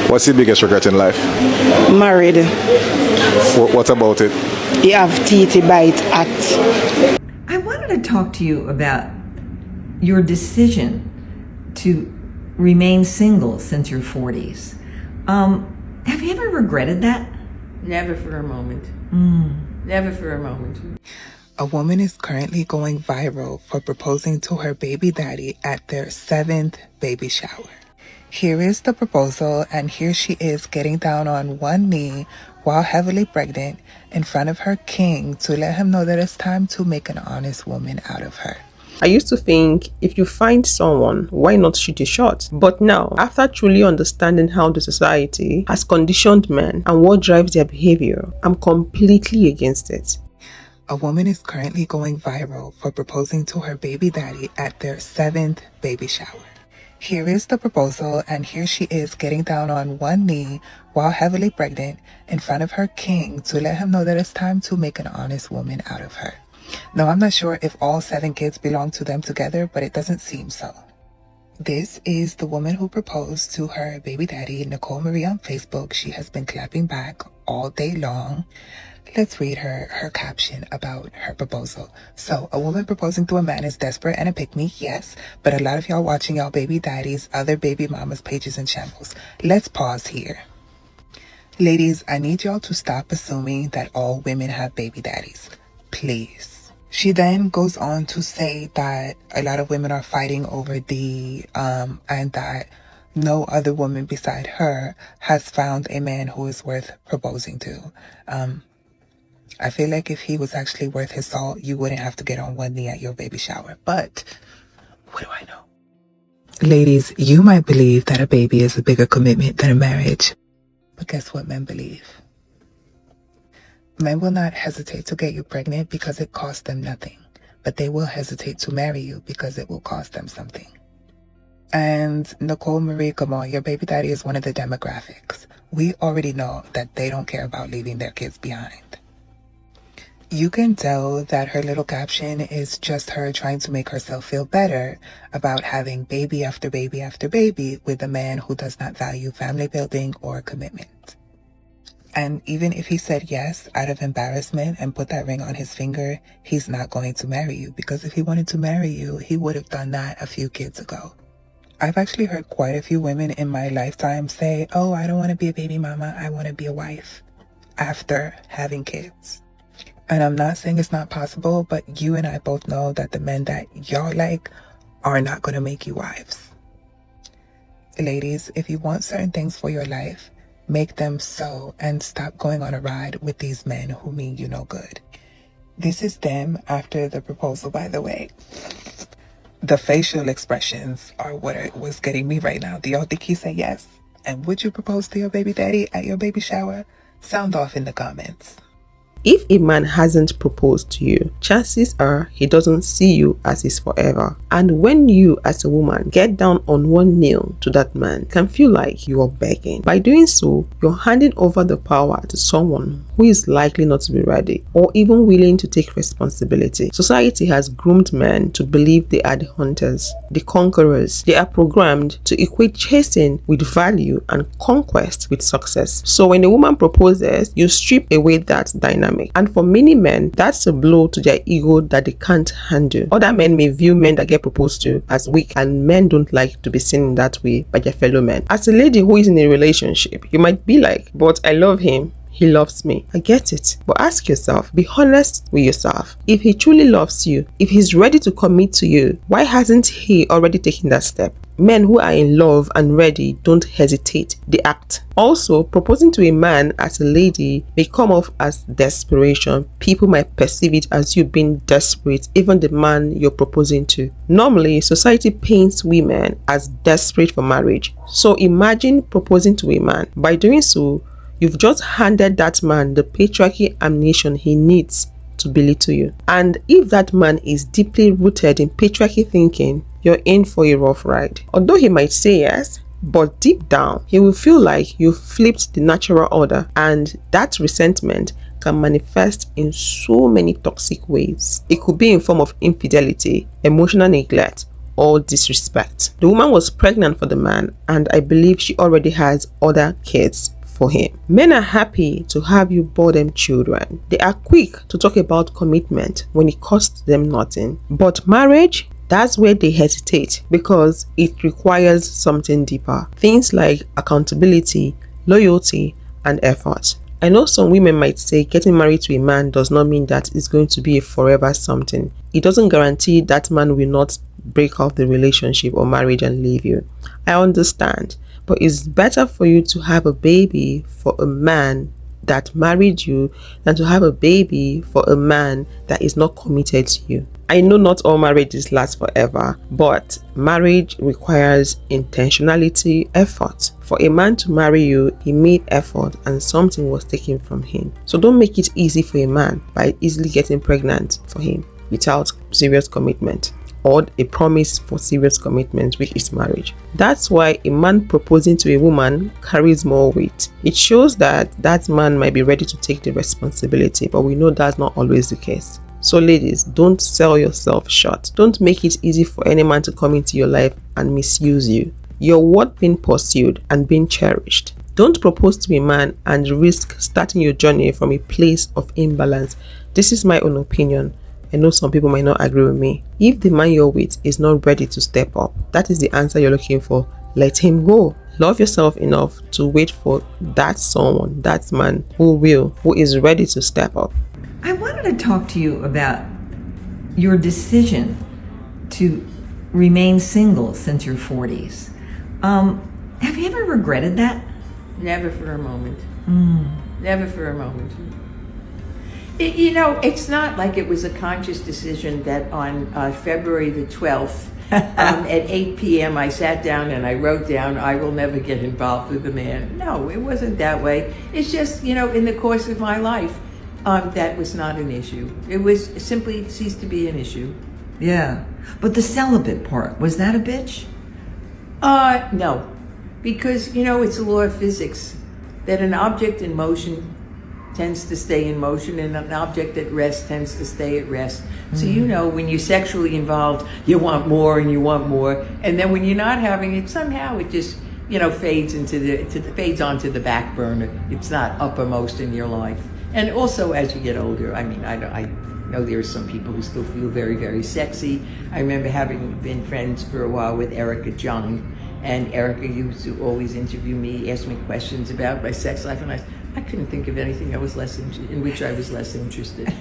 What's your biggest regret in life? Married. What about it? You have teeth, bite, act. I wanted to talk to you about your decision to remain single since your 40s. Have you ever regretted that? Never for a moment. Never for a moment. A woman is currently going viral for proposing to her baby daddy at their 7th baby shower. Here is the proposal, and here she is getting down on one knee while heavily pregnant in front of her king to let him know that it's time to make an honest woman out of her. I used to think if you find someone, why not shoot a shot? But now, after truly understanding how the society has conditioned men and what drives their behavior, I'm completely against it. A woman is currently going viral for proposing to her baby daddy at their 7th baby shower. Here is the proposal, and here she is getting down on one knee while heavily pregnant in front of her king to let him know that it's time to make an honest woman out of her. Now, I'm not sure if all 7 kids belong to them together, but it doesn't seem so. This is the woman who proposed to her baby daddy, Nicole Marie, on Facebook. She has been clapping back all day long. Let's read her caption about her proposal. So, a woman proposing to a man is desperate and a pick-me, yes, but a lot of y'all watching y'all baby daddies, other baby mamas' pages in shambles. Let's pause here. Ladies, I need y'all to stop assuming that all women have baby daddies. Please. She then goes on to say that a lot of women are fighting over and that no other woman beside her has found a man who is worth proposing to. I feel like if he was actually worth his salt, you wouldn't have to get on one knee at your baby shower. But what do I know? Ladies, you might believe that a baby is a bigger commitment than a marriage. But guess what men believe? Men will not hesitate to get you pregnant because it costs them nothing. But they will hesitate to marry you because it will cost them something. And Nicole Marie, come on, your baby daddy is one of the demographics. We already know that they don't care about leaving their kids behind. You can tell that her little caption is just her trying to make herself feel better about having baby after baby after baby with a man who does not value family building or commitment. And even if he said yes out of embarrassment and put that ring on his finger, he's not going to marry you, because if he wanted to marry you, he would have done that a few kids ago. I've actually heard quite a few women in my lifetime say, oh, I don't want to be a baby mama, I want to be a wife, after having kids. And I'm not saying it's not possible, but you and I both know that the men that y'all like are not going to make you wives. Ladies, if you want certain things for your life, make them so, and stop going on a ride with these men who mean you no good. This is them after the proposal, by the way. The facial expressions are what was getting me right now. Do y'all think he said yes? And would you propose to your baby daddy at your baby shower? Sound off in the comments. If a man hasn't proposed to you, chances are he doesn't see you as his forever. And when you as a woman get down on one knee to that man, it can feel like you are begging. By doing so, you're handing over the power to someone who is likely not to be ready or even willing to take responsibility. Society has groomed men to believe they are the hunters, the conquerors. They are programmed to equate chasing with value and conquest with success. So when a woman proposes, you strip away that dynamic. And for many men, that's a blow to their ego that they can't handle. Other men may view men that get proposed to as weak, and men don't like to be seen in that way by their fellow men. As a lady who is in a relationship, you might be like, but I love him, he loves me. I get it. But ask yourself, be honest with yourself. If he truly loves you, if he's ready to commit to you, why hasn't he already taken that step? Men who are in love and ready don't hesitate, they act. Also, proposing to a man as a lady may come off as desperation. People might perceive it as you being desperate, even the man you're proposing to. Normally, society paints women as desperate for marriage. So imagine proposing to a man. By doing so, you've just handed that man the patriarchy ammunition he needs to belittle you. And if that man is deeply rooted in patriarchy thinking, you're in for a rough ride. Although he might say yes, but deep down, he will feel like you flipped the natural order, and that resentment can manifest in so many toxic ways. It could be in form of infidelity, emotional neglect, all disrespect. The woman was pregnant for the man, and I believe she already has other kids for him. Men are happy to have you bore them children. They are quick to talk about commitment when it costs them nothing. But marriage, that's where they hesitate because it requires something deeper. Things like accountability, loyalty, and effort. I know some women might say getting married to a man does not mean that it's going to be a forever something. It doesn't guarantee that man will not break off the relationship or marriage and leave you. I understand, but it's better for you to have a baby for a man that married you than to have a baby for a man that is not committed to you. I know not all marriages last forever, but marriage requires intentionality, effort. For a man to marry you, he made effort and something was taken from him. So don't make it easy for a man by easily getting pregnant for him without serious commitment or a promise for serious commitment, which is marriage. That's why a man proposing to a woman carries more weight. It shows that that man might be ready to take the responsibility, but we know that's not always the case. So ladies, don't sell yourself short. Don't make it easy for any man to come into your life and misuse you. You're worth being pursued and being cherished. Don't propose to a man and risk starting your journey from a place of imbalance. This is my own opinion. I know some people might not agree with me. If the man you're with is not ready to step up, that is the answer you're looking for. Let him go. Love yourself enough to wait for that someone, that man who is ready to step up. I wanted to talk to you about your decision to remain single since your 40s. Have you ever regretted that? Never for a moment. Never for a moment. It's not like it was a conscious decision that on February the 12th at 8 p.m. I sat down and I wrote down, I will never get involved with a man. No, it wasn't that way. It's just, in the course of my life, that was not an issue. It was simply ceased to be an issue. Yeah. But the celibate part, was that a bitch? No. Because, it's a law of physics that an object in motion tends to stay in motion and an object at rest tends to stay at rest. So when you're sexually involved, you want more and you want more, and then when you're not having it, somehow it just fades fades onto the back burner. It's not uppermost in your life. And also as you get older, I know there are some people who still feel very, very sexy. I remember having been friends for a while with Erica Jung, and Erica used to always interview me, ask me questions about my sex life, and I couldn't think of anything in which I was less interested.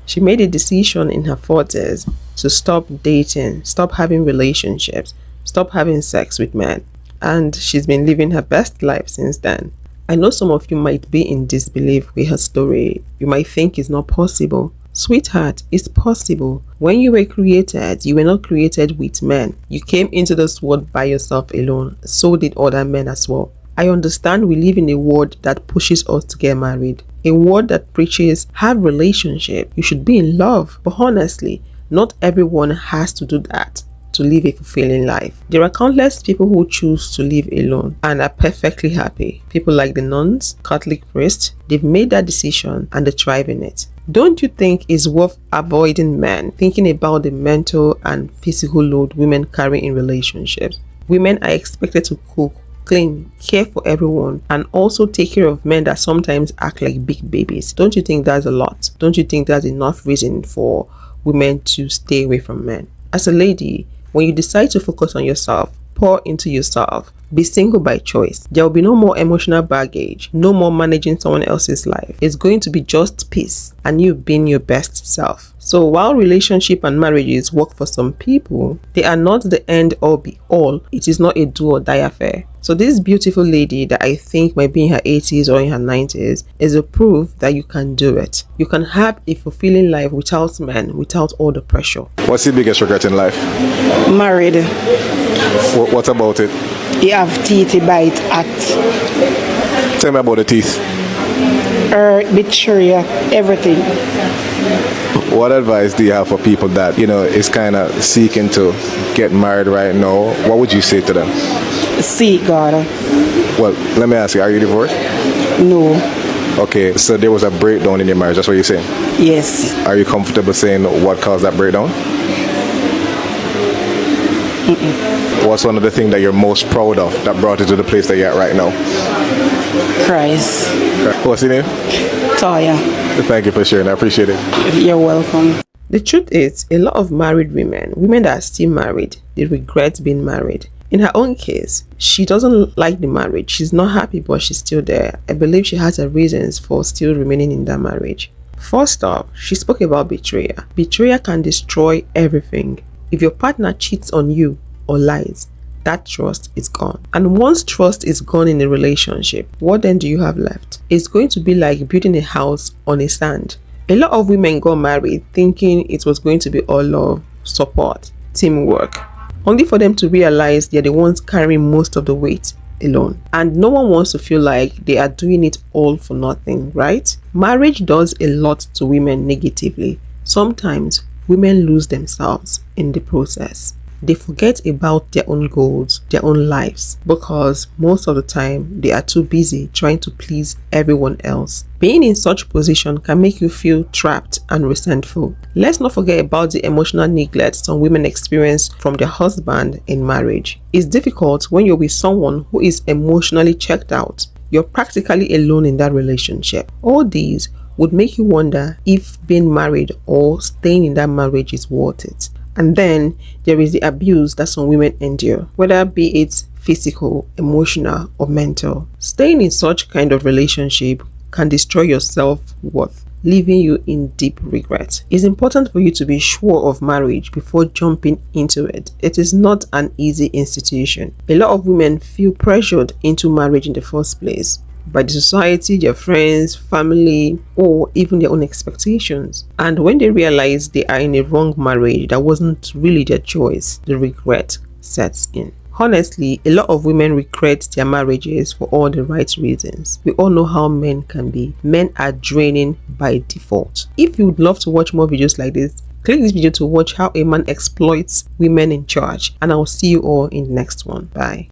She made a decision in her 40s to stop dating, stop having relationships, stop having sex with men. And she's been living her best life since then. I know some of you might be in disbelief with her story. You might think it's not possible. Sweetheart, it's possible. When you were created, you were not created with men. You came into this world by yourself alone. So did other men as well. I understand we live in a world that pushes us to get married. A world that preaches, have relationship, you should be in love. But honestly, not everyone has to do that to live a fulfilling life. There are countless people who choose to live alone and are perfectly happy. People like the nuns, Catholic priests, they've made that decision and they thrive in it. Don't you think it's worth avoiding men, thinking about the mental and physical load women carry in relationships? Women are expected to cook, clean, care for everyone, and also take care of men that sometimes act like big babies. Don't you think that's a lot? Don't you think that's enough reason for women to stay away from men? As a lady, when you decide to focus on yourself, pour into yourself, be single by choice, there will be no more emotional baggage, no more managing someone else's life. It's going to be just peace and you being your best self. So while relationship and marriages work for some people, they are not the end or be all. It is not a do or die affair. So this beautiful lady that I think might be in her 80s or in her 90s is a proof that you can do it. You can have a fulfilling life without men, without all the pressure. What's the biggest regret in life? Married. What about it? You have teeth, bite, act, Tell me about the teeth. betrayal, everything. What advice do you have for people that, is kind of seeking to get married right now? What would you say to them? Seek God. Well, let me ask you, are you divorced? No. Okay, so there was a breakdown in your marriage, that's what you're saying? Yes. Are you comfortable saying what caused that breakdown? What's one of the things that you're most proud of that brought you to the place that you're at right now? Christ. What's your name? Toya. Thank you for sharing. I appreciate it. You're welcome. The truth is, a lot of married women that are still married, they regret being married. In her own case, she doesn't like the marriage. She's not happy, but she's still there. I believe she has her reasons for still remaining in that marriage. First off, she spoke about betrayal. Betrayal can destroy everything. If your partner cheats on you or lies, that trust is gone. And once trust is gone in a relationship, what then do you have left? It's going to be like building a house on a sand. A lot of women got married thinking it was going to be all love, support, teamwork, only for them to realize they're the ones carrying most of the weight alone. And no one wants to feel like they are doing it all for nothing, right? Marriage does a lot to women negatively. Sometimes women lose themselves in the process. They forget about their own goals, their own lives, because most of the time they are too busy trying to please everyone else. Being in such position can make you feel trapped and resentful. Let's not forget about the emotional neglect some women experience from their husband in marriage. It's difficult when you're with someone who is emotionally checked out. You're practically alone in that relationship. All these would make you wonder if being married or staying in that marriage is worth it. And then there is the abuse that some women endure, whether be it physical, emotional, or mental. Staying in such kind of relationship can destroy your self-worth, leaving you in deep regret. It's important for you to be sure of marriage before jumping into it. It is not an easy institution. A lot of women feel pressured into marriage in the first place by the society, their friends, family, or even their own expectations. And when they realize they are in a wrong marriage that wasn't really their choice, the regret sets in. Honestly, a lot of women regret their marriages for all the right reasons. We all know how men can be. Men are draining by default. If you would love to watch more videos like this, click this video to watch how a man exploits women in charge. And I will see you all in the next one. Bye.